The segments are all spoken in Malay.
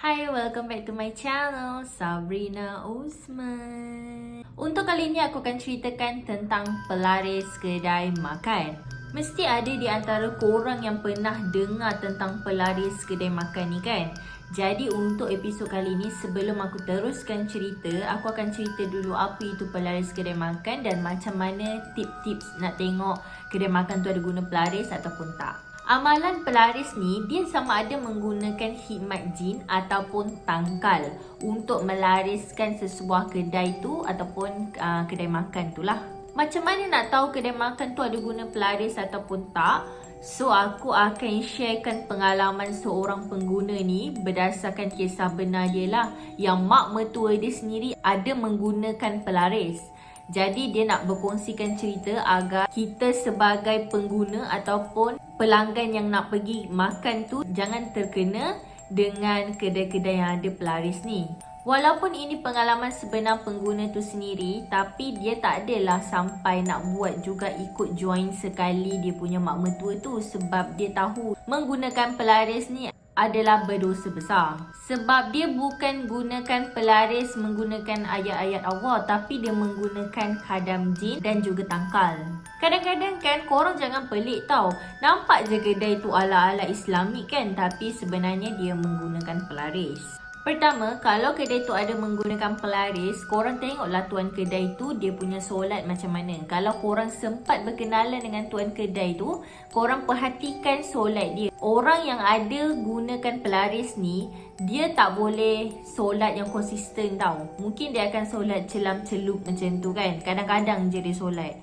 Hai, welcome back to my channel, Sabrina Osman. Untuk kali ini aku akan ceritakan tentang pelaris kedai makan. Mesti ada di antara korang yang pernah dengar tentang pelaris kedai makan ni kan? Jadi untuk episod kali ini, sebelum aku teruskan cerita, aku akan cerita dulu apa itu pelaris kedai makan dan macam mana tips-tips nak tengok kedai makan tu ada guna pelaris ataupun tak. Amalan pelaris ni dia sama ada menggunakan khidmat jin ataupun tangkal untuk melariskan sesebuah kedai tu ataupun kedai makan tu lah. Macam mana nak tahu kedai makan tu ada guna pelaris ataupun tak? So aku akan sharekan pengalaman seorang pengguna ni berdasarkan kisah benar dia lah, yang mak mertua dia sendiri ada menggunakan pelaris. Jadi dia nak berkongsikan cerita agar kita sebagai pengguna ataupun pelanggan yang nak pergi makan tu jangan terkena dengan kedai-kedai yang ada pelaris ni. Walaupun ini pengalaman sebenar pengguna tu sendiri, tapi dia tak adalah sampai nak buat juga ikut join sekali dia punya mak mertua tu, sebab dia tahu menggunakan pelaris ni adalah berdosa besar. Sebab dia bukan gunakan pelaris menggunakan ayat-ayat Allah, tapi dia menggunakan khadam jin dan juga tangkal. Kadang-kadang kan korang jangan pelik tau, nampak je kedai tu ala-ala Islamik kan, tapi sebenarnya dia menggunakan pelaris. Pertama, kalau kedai tu ada menggunakan pelaris, korang tengoklah tuan kedai tu dia punya solat macam mana. Kalau korang sempat berkenalan dengan tuan kedai tu, korang perhatikan solat dia. Orang yang ada gunakan pelaris ni, dia tak boleh solat yang konsisten tau. Mungkin dia akan solat celam-celup macam tu kan. Kadang-kadang je dia solat.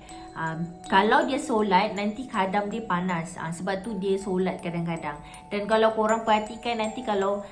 Kalau dia solat, nanti khadam dia panas. Sebab tu dia solat kadang-kadang. Dan kalau korang perhatikan nanti kalau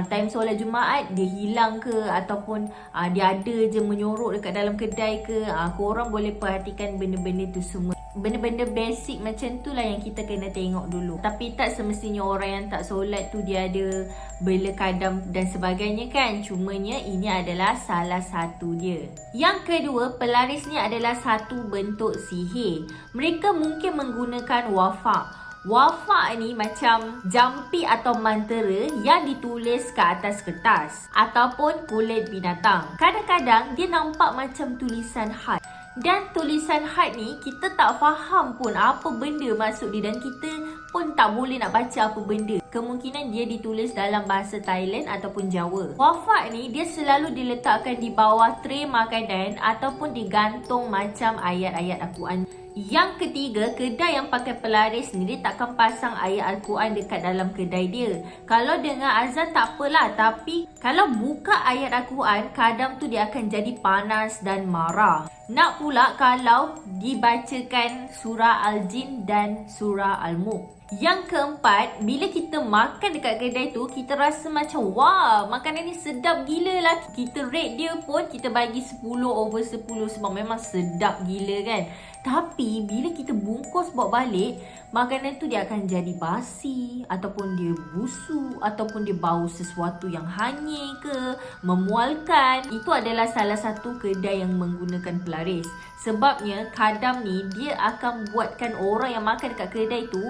time solat Jumaat dia hilang ke, ataupun dia ada je menyorok dekat dalam kedai ke, korang boleh perhatikan benda-benda tu semua. Benda-benda basic macam tu lah yang kita kena tengok dulu. Tapi tak semestinya orang yang tak solat tu dia ada bela kadam dan sebagainya kan. Cumanya ini adalah salah satu dia. Yang kedua, pelaris ni adalah satu bentuk sihir. Mereka mungkin menggunakan wafak. Wafak ni macam jampi atau mantera yang ditulis ke atas kertas ataupun kulit binatang. Kadang-kadang dia nampak macam tulisan khat. Dan tulisan khat ni kita tak faham pun apa benda maksud dia, dan kita pun tak boleh nak baca apa benda. Kemungkinan dia ditulis dalam bahasa Thailand ataupun Jawa. Wafak ni dia selalu diletakkan di bawah tray makanan ataupun digantung macam ayat-ayat Al-Quran. Yang ketiga, kedai yang pakai pelaris ni dia takkan pasang ayat Al-Quran dekat dalam kedai dia. Kalau dengar azan tak apalah, tapi kalau buka ayat Al-Quran, kadang tu dia akan jadi panas dan marah. Nak pula kalau dibacakan surah Al-Jin dan surah Al-Mulk. Yang keempat, bila kita makan dekat kedai tu, kita rasa macam wah, makanan ni sedap gila lah. Kita rate dia pun kita bagi 10/10 sebab memang sedap gila kan. Tapi bila kita bungkus bawa balik, makanan tu dia akan jadi basi, ataupun dia busuk, ataupun dia bau sesuatu yang hanyir ke, memualkan. Itu adalah salah satu kedai yang menggunakan pelaris. Sebabnya khadam ni dia akan buatkan orang yang makan dekat kedai tu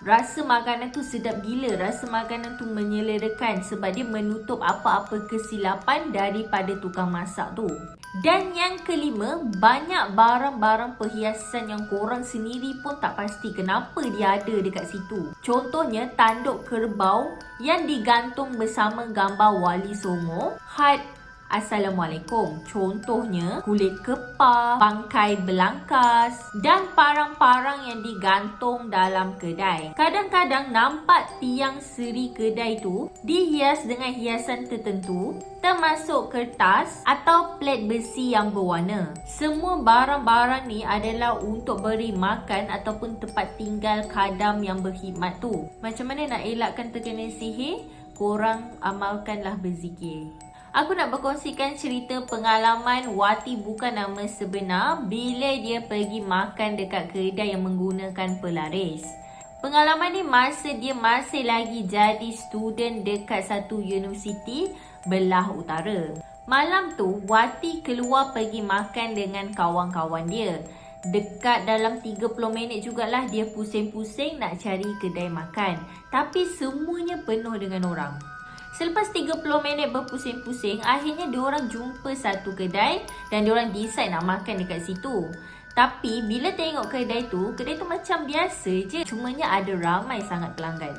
rasa makanan tu sedap gila, rasa makanan tu menyelerakan, sebab dia menutup apa-apa kesilapan daripada tukang masak tu. Dan yang kelima, banyak barang-barang perhiasan yang korang sendiri pun tak pasti kenapa dia ada dekat situ. Contohnya tanduk kerbau yang digantung bersama gambar Wali Songo, khat Assalamualaikum. Contohnya kulit kepar, bangkai belangkas dan parang-parang yang digantung dalam kedai. Kadang-kadang nampak tiang seri kedai tu dihias dengan hiasan tertentu, termasuk kertas atau plat besi yang berwarna. Semua barang-barang ni adalah untuk beri makan ataupun tempat tinggal khadam yang berkhidmat tu. Macam mana nak elakkan terkena sihir? Korang amalkanlah berzikir. Aku nak berkongsikan cerita pengalaman Wati bukan nama sebenar bila dia pergi makan dekat kedai yang menggunakan pelaris. Pengalaman ni masa dia masih lagi jadi student dekat satu universiti belah utara. Malam tu Wati keluar pergi makan dengan kawan-kawan dia. Dekat dalam 30 minit jugalah dia pusing-pusing nak cari kedai makan. Tapi semuanya penuh dengan orang. Selepas 30 minit berpusing-pusing, akhirnya diorang jumpa satu kedai dan diorang decide nak makan dekat situ. Tapi bila tengok kedai tu macam biasa je, cumanya ada ramai sangat pelanggan.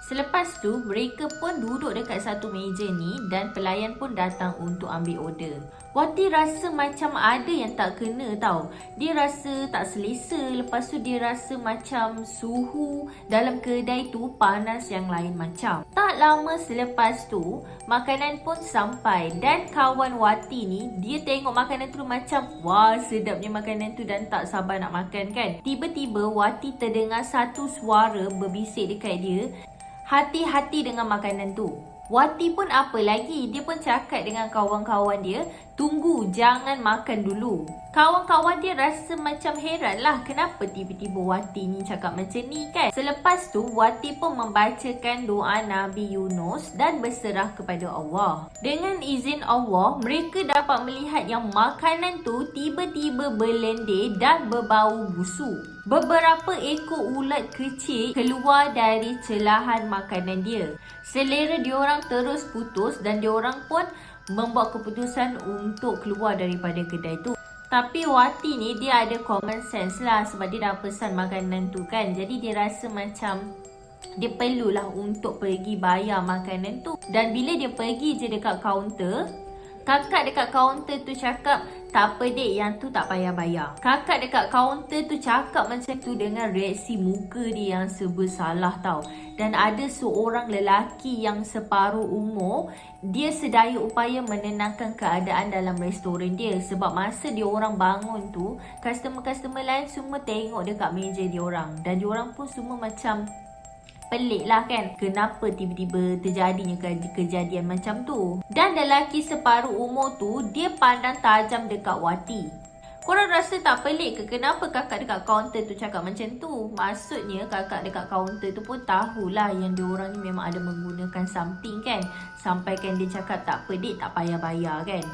Selepas tu, mereka pun duduk dekat satu meja ni dan pelayan pun datang untuk ambil order. Wati rasa macam ada yang tak kena tau. Dia rasa tak selesa, lepas tu dia rasa macam suhu dalam kedai tu panas yang lain macam. Tak lama selepas tu, makanan pun sampai dan kawan Wati ni, dia tengok makanan tu macam wah sedapnya makanan tu dan tak sabar nak makan kan. Tiba-tiba Wati terdengar satu suara berbisik dekat dia, hati-hati dengan makanan tu. Wati pun apa lagi, dia pun cakap dengan kawan-kawan dia, tunggu, jangan makan dulu. Kawan-kawan dia rasa macam heran lah, kenapa tiba-tiba Wati ni cakap macam ni kan. Selepas tu, Wati pun membacakan doa Nabi Yunus dan berserah kepada Allah. Dengan izin Allah, mereka dapat melihat yang makanan tu tiba-tiba berlendir dan berbau busuk. Beberapa ekor ulat kecil keluar dari celahan makanan dia. Selera diorang terus putus dan diorang pun membuat keputusan untuk keluar daripada kedai tu. Tapi Wati ni dia ada common sense lah sebab dia dah pesan makanan tu kan. Jadi dia rasa macam dia perlulah untuk pergi bayar makanan tu. Dan bila dia pergi je dekat kaunter, kakak dekat kaunter tu cakap, tak apa dek, yang tu tak payah bayar. Kakak dekat kaunter tu cakap macam tu dengan reaksi muka dia yang serba salah tau. Dan ada seorang lelaki yang separuh umur, dia sedaya upaya menenangkan keadaan dalam restoran dia. Sebab masa dia orang bangun tu, customer-customer lain semua tengok dekat meja dia orang. Dan dia orang pun semua macam pelik lah kan, kenapa tiba-tiba terjadinya kejadian macam tu. Dan lelaki separuh umur tu, dia pandang tajam dekat Wati. Korang rasa tak pelik ke kenapa kakak dekat kaunter tu cakap macam tu? Maksudnya kakak dekat kaunter tu pun tahulah yang diorang ni memang ada menggunakan something kan. Sampaikan dia cakap tak apa dek, tak payah bayar kan.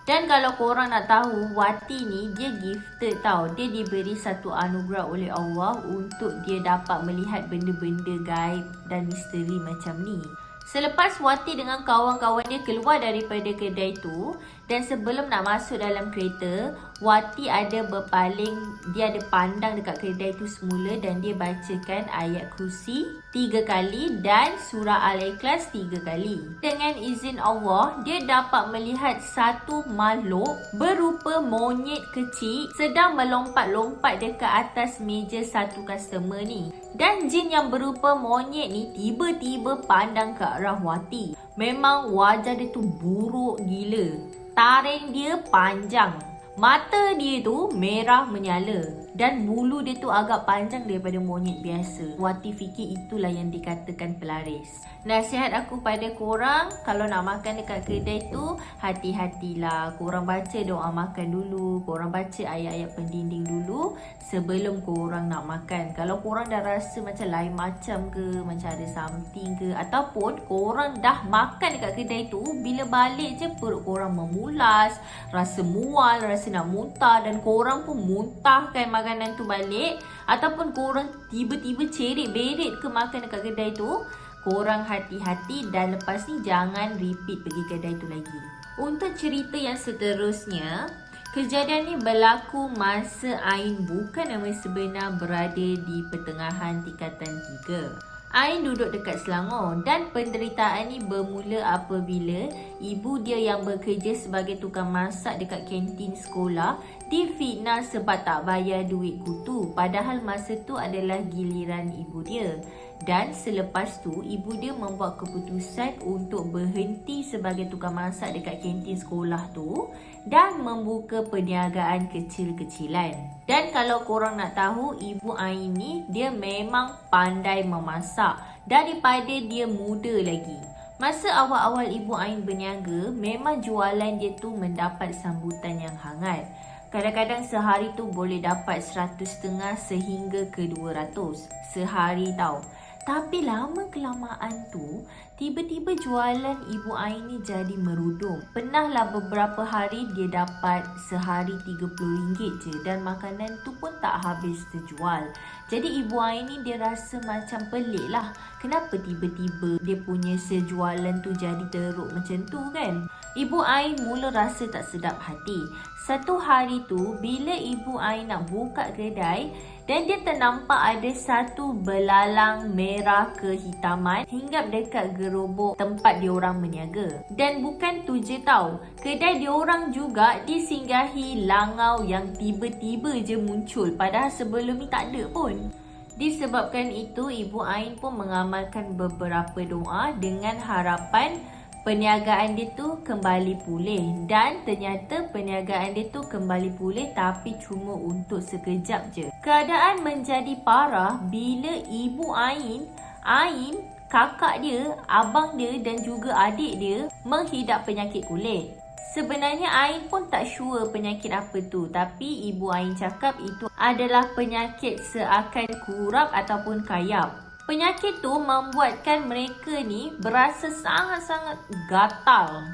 Dan kalau korang nak tahu, Wati ni dia gifted tau. Dia diberi satu anugerah oleh Allah untuk dia dapat melihat benda-benda gaib dan misteri macam ni. Selepas Wati dengan kawan-kawan dia keluar daripada kedai tu, dan sebelum nak masuk dalam kereta, Wati ada berpaling, dia ada pandang dekat kedai tu semula dan dia bacakan ayat kursi 3 kali dan surah Al-Ikhlas 3 kali. Dengan izin Allah, dia dapat melihat satu makhluk berupa monyet kecil sedang melompat-lompat dekat atas meja satu customer ni. Dan jin yang berupa monyet ni tiba-tiba pandang ke arah Wati. Memang wajah dia tu buruk gila. Taring dia panjang. Mata dia tu merah menyala. Dan bulu dia tu agak panjang daripada monyet biasa. Wati fikir itulah yang dikatakan pelaris. Nasihat aku pada korang, kalau nak makan dekat kedai tu, hati-hatilah. Korang baca doa makan dulu. Korang baca ayat-ayat pendinding dulu sebelum korang nak makan. Kalau korang dah rasa macam lain macam ke, macam ada something ke, ataupun korang dah makan dekat kedai tu, bila balik je perut korang memulas, rasa mual, rasa nak muntah dan korang pun muntahkan makanan tu balik, ataupun korang tiba-tiba cerit-berit ke makan dekat kedai tu, korang hati-hati dan lepas ni jangan repeat pergi kedai tu lagi. Untuk cerita yang seterusnya, kejadian ni berlaku masa Ain, bukan nama sebenar, berada di pertengahan tingkatan 3. Ain duduk dekat Selangor dan penderitaan ni bermula apabila ibu dia yang bekerja sebagai tukang masak dekat kantin sekolah difitnah sebab tak bayar duit kutu, padahal masa tu adalah giliran ibu dia. Dan selepas tu, ibu dia membuat keputusan untuk berhenti sebagai tukang masak dekat kantin sekolah tu dan membuka perniagaan kecil-kecilan. Dan kalau korang nak tahu, ibu Ain ni dia memang pandai memasak daripada dia muda lagi. Masa awal-awal ibu Ain berniaga, memang jualan dia tu mendapat sambutan yang hangat. Kadang-kadang sehari tu boleh dapat 150 sehingga ke 200 sehari tau. Tapi lama kelamaan tu, tiba-tiba jualan Ibu Ain ni jadi merudum. Pernahlah beberapa hari dia dapat sehari RM30 je dan makanan tu pun tak habis terjual. Jadi Ibu Ain ni dia rasa macam pelik lah. Kenapa tiba-tiba dia punya sejualan tu jadi teruk macam tu kan? Ibu Ain mula rasa tak sedap hati. Satu hari tu, bila Ibu Ain nak buka kedai, dan dia ternampak ada satu belalang merah kehitaman hinggap dekat gerobok tempat diorang berniaga. Dan bukan tu je tau, kedai diorang juga disinggahi langau yang tiba-tiba je muncul padahal sebelum ni tak ada pun. Disebabkan itu, Ibu Ain pun mengamalkan beberapa doa dengan harapan perniagaan dia tu kembali pulih. Dan ternyata perniagaan dia tu kembali pulih tapi cuma untuk sekejap je. Keadaan menjadi parah bila Ibu Ain, kakak dia, abang dia dan juga adik dia menghidap penyakit kulit. Sebenarnya Ain pun tak sure penyakit apa tu, tapi Ibu Ain cakap itu adalah penyakit seakan kurap ataupun kayap. Penyakit tu membuatkan mereka ni berasa sangat-sangat gatal.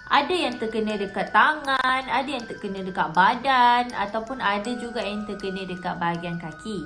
Ada yang terkena dekat tangan, ada yang terkena dekat badan ataupun ada juga yang terkena dekat bahagian kaki.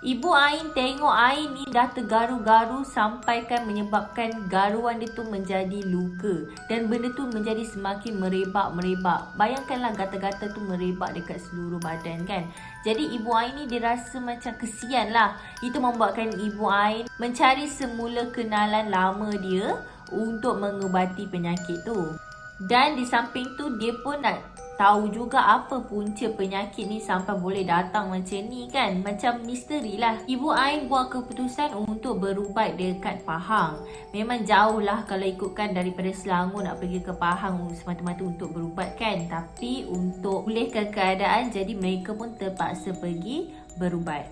Ibu Ain tengok Ain ni dah tergaru-garu sampai kan menyebabkan garuan dia tu menjadi luka. Dan benda tu menjadi semakin merebak-merebak. Bayangkanlah gatal-gatal tu merebak dekat seluruh badan kan. Jadi Ibu Ain ni dia rasa macam kesian lah. Itu membuatkan Ibu Ain mencari semula kenalan lama dia untuk mengubati penyakit tu. Dan di samping tu dia pun nak tahu juga apa punca penyakit ni sampai boleh datang macam ni kan. Macam misteri lah. Ibu Ain buat keputusan untuk berubat dekat Pahang. Memang jauh lah kalau ikutkan daripada Selangor nak pergi ke Pahang semata-mata untuk berubat kan. Tapi untuk pulihkan keadaan, jadi mereka pun terpaksa pergi berubat.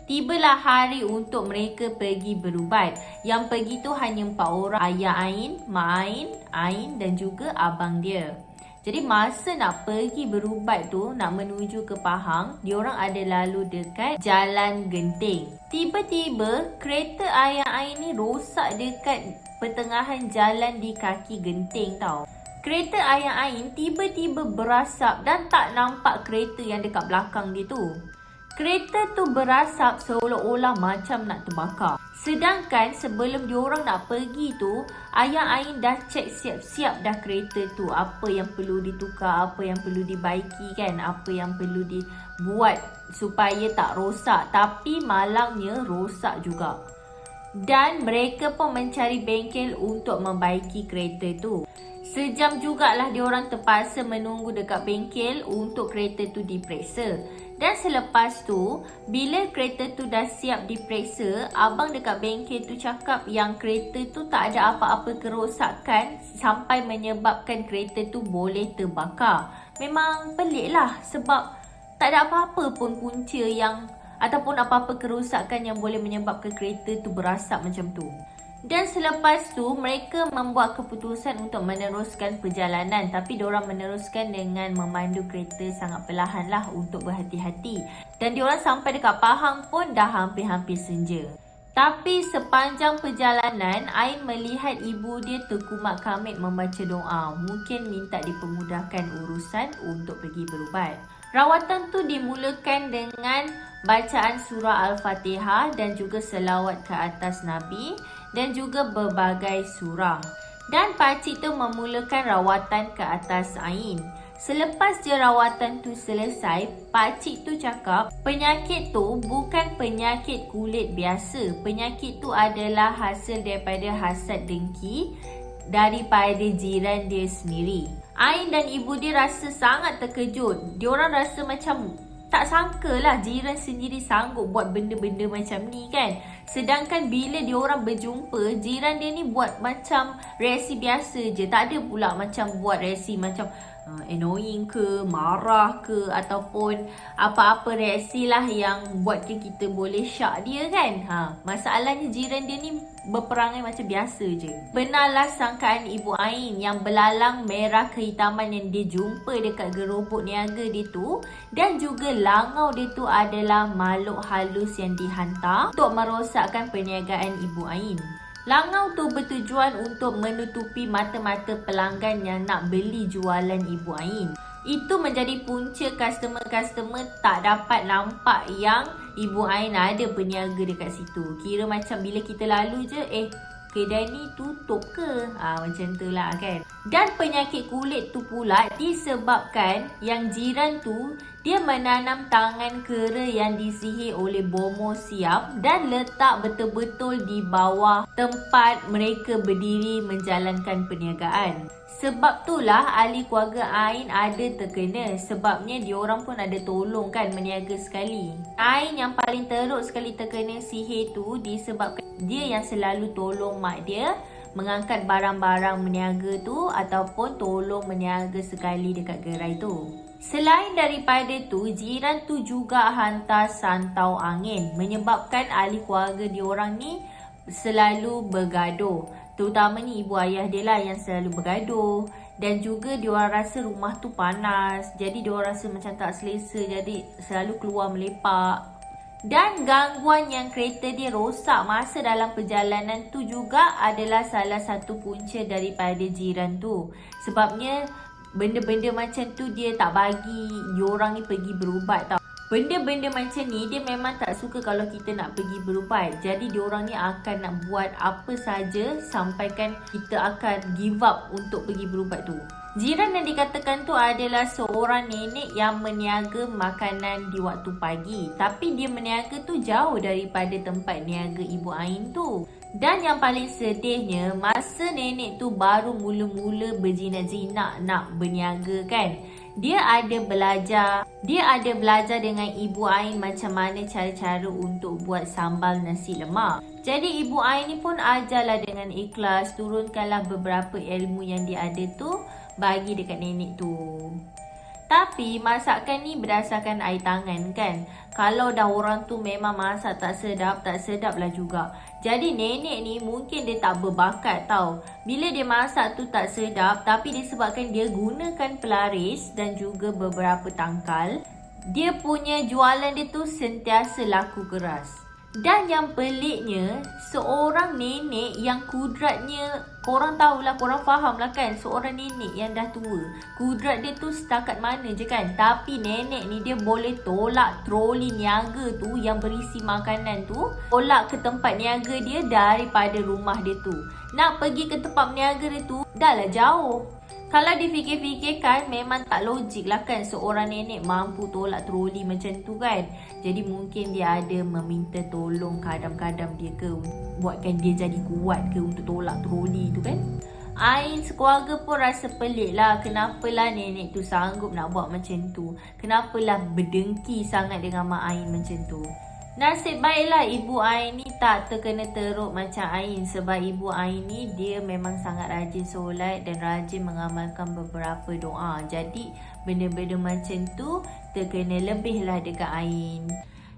Tibalah hari untuk mereka pergi berubat. Yang pergi tu hanya 4 orang. Ayah Ain, Mak Ain, Ain dan juga abang dia. Jadi masa nak pergi berubat tu, nak menuju ke Pahang, diorang ada lalu dekat Jalan Genting. Tiba-tiba kereta ayah Ain ni rosak dekat pertengahan jalan di kaki Genting tau. Kereta ayah Ain tiba-tiba berasap dan tak nampak kereta yang dekat belakang dia tu. Kereta tu berasap seolah-olah macam nak terbakar. Sedangkan sebelum diorang nak pergi tu, ayah Ain dah cek siap-siap dah kereta tu. Apa yang perlu ditukar, apa yang perlu dibaiki kan, apa yang perlu dibuat supaya tak rosak. Tapi malangnya rosak juga. Dan mereka pun mencari bengkel untuk membaiki kereta tu. Sejam jugalah diorang terpaksa menunggu dekat bengkel untuk kereta tu diperiksa. Dan selepas tu, bila kereta tu dah siap diperiksa, abang dekat bengkel tu cakap yang kereta tu tak ada apa-apa kerosakan sampai menyebabkan kereta tu boleh terbakar. Memang pelik lah sebab tak ada apa-apa pun punca yang ataupun apa-apa kerosakan yang boleh menyebabkan kereta tu berasap macam tu. Dan selepas tu, mereka membuat keputusan untuk meneruskan perjalanan. Tapi diorang meneruskan dengan memandu kereta sangat perlahan lah untuk berhati-hati. Dan diorang sampai dekat Pahang pun dah hampir-hampir senja. Tapi sepanjang perjalanan, Ain melihat ibu dia terkumat kamit membaca doa. Mungkin minta dipermudahkan urusan untuk pergi berubat. Rawatan tu dimulakan dengan bacaan surah Al-Fatihah dan juga selawat ke atas Nabi dan juga berbagai surah. Dan pakcik tu memulakan rawatan ke atas Ain. Selepas je rawatan tu selesai, pakcik tu cakap penyakit tu bukan penyakit kulit biasa. Penyakit tu adalah hasil daripada hasad dengki daripada jiran dia sendiri. Ain dan ibu dia rasa sangat terkejut. Diorang rasa macam tak sangka lah jiran sendiri sanggup buat benda-benda macam ni kan. Sedangkan bila diorang berjumpa, jiran dia ni buat macam reaksi biasa je. Tak ada pula macam buat reaksi macam annoying ke, marah ke ataupun apa-apa reaksi lah yang buatkan kita boleh syak dia kan. Masalahnya jiran dia ni berperangai macam biasa je. Benarlah sangkaan Ibu Ain yang belalang merah kehitaman yang dia jumpa dekat gerobok niaga dia tu, dan juga langau dia tu adalah makhluk halus yang dihantar untuk merosakkan perniagaan Ibu Ain. Langau tu bertujuan untuk menutupi mata-mata pelanggan yang nak beli jualan Ibu Ain. Itu menjadi punca customer-customer tak dapat nampak yang Ibu Ain ada berniaga dekat situ. Kira macam bila kita lalu je, kedai ni tutup ke? Macam tu lah kan. Dan penyakit kulit tu pula disebabkan yang jiran tu dia menanam tangan kera yang disihir oleh Bomo Siam dan letak betul-betul di bawah tempat mereka berdiri menjalankan perniagaan. Sebab itulah ahli keluarga Ain ada terkena. Sebabnya diorang pun ada tolong kan meniaga sekali. Ain yang paling teruk sekali terkena sihir tu disebabkan dia yang selalu tolong mak dia mengangkat barang-barang meniaga tu ataupun tolong meniaga sekali dekat gerai tu. Selain daripada tu, jiran tu juga hantar santau angin menyebabkan ahli keluarga diorang ni selalu bergaduh. Terutamanya ibu ayah dia lah yang selalu bergaduh. Dan juga diorang rasa rumah tu panas. Jadi diorang rasa macam tak selesa. Jadi selalu keluar melepak. Dan gangguan yang kereta dia rosak masa dalam perjalanan tu juga adalah salah satu punca daripada jiran tu. Sebabnya benda-benda macam tu dia tak bagi diorang ni pergi berubat tau. Benda-benda macam ni dia memang tak suka kalau kita nak pergi berubat. Jadi diorang ni akan nak buat apa saja sampaikan kita akan give up untuk pergi berubat tu. Jiran yang dikatakan tu adalah seorang nenek yang meniaga makanan di waktu pagi. Tapi dia meniaga tu jauh daripada tempat niaga Ibu Ain tu. Dan yang paling sedihnya, masa nenek tu baru mula-mula berjinak-jinak nak berniaga kan. Dia ada belajar dengan Ibu Ain macam mana cara-cara untuk buat sambal nasi lemak. Jadi Ibu Ain ni pun ajarlah dengan ikhlas, turunkanlah beberapa ilmu yang dia ada tu bagi dekat nenek tu. Tapi masakan ni berdasarkan air tangan kan. Kalau dah orang tu memang masak tak sedap lah juga. Jadi nenek ni mungkin dia tak berbakat tau. Bila dia masak tu tak sedap, tapi disebabkan dia gunakan pelaris dan juga beberapa tangkal, dia punya jualan dia tu sentiasa laku keras. Dan yang peliknya, seorang nenek yang kudratnya, korang tahulah, korang faham lah kan, seorang nenek yang dah tua, kudrat dia tu setakat mana je kan. Tapi nenek ni dia boleh tolak troli niaga tu yang berisi makanan tu, tolak ke tempat niaga dia daripada rumah dia tu. Nak pergi ke tempat niaga dia tu dah lah jauh. Kalau difikir-fikirkan memang tak logik lah kan seorang nenek mampu tolak troli macam tu kan. Jadi mungkin dia ada meminta tolong kadam-kadam dia ke, buatkan dia jadi kuat ke untuk tolak troli tu kan. Ain sekeluarga pun rasa pelik lah. Kenapalah nenek tu sanggup nak buat macam tu. Kenapalah berdengki sangat dengan mak Ain macam tu. Nasib baiklah Ibu Ain ni tak terkena teruk macam Ain. Sebab Ibu Ain ni dia memang sangat rajin solat dan rajin mengamalkan beberapa doa. Jadi benda-benda macam tu terkena lebih lah dekat Ain.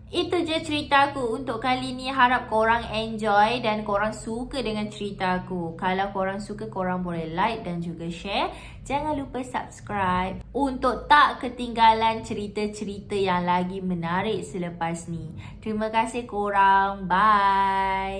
Itu je ceritaku untuk kali ni. Harap korang enjoy dan korang suka dengan ceritaku. Kalau korang suka, korang boleh like dan juga share. Jangan lupa subscribe untuk tak ketinggalan cerita-cerita yang lagi menarik selepas ni. Terima kasih korang. Bye.